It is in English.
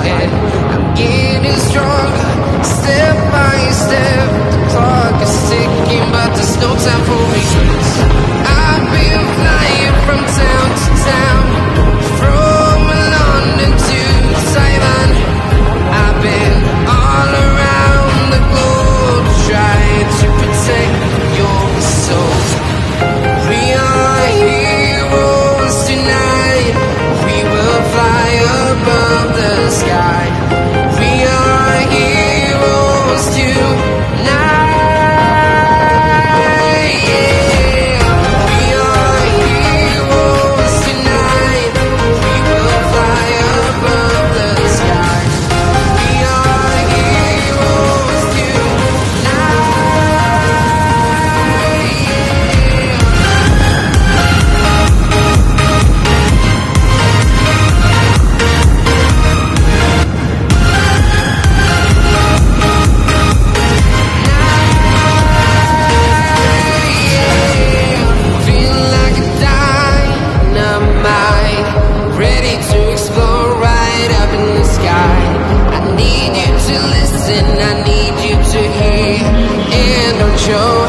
head. I'm getting stronger, step by step. The clock is ticking, but there's no time for regrets. I've been flying from town to town, from London to Taiwan. I've been all around the globe trying to protect your soul. We are heroes tonight. We will fly above the sky. We are heroes tonight. Yeah. We are heroes tonight. We will fly above the sky. We are heroes tonight. Feel like a dynamite, ready to explode right up in the sky. I need you to listen, I need you to hear, and don't show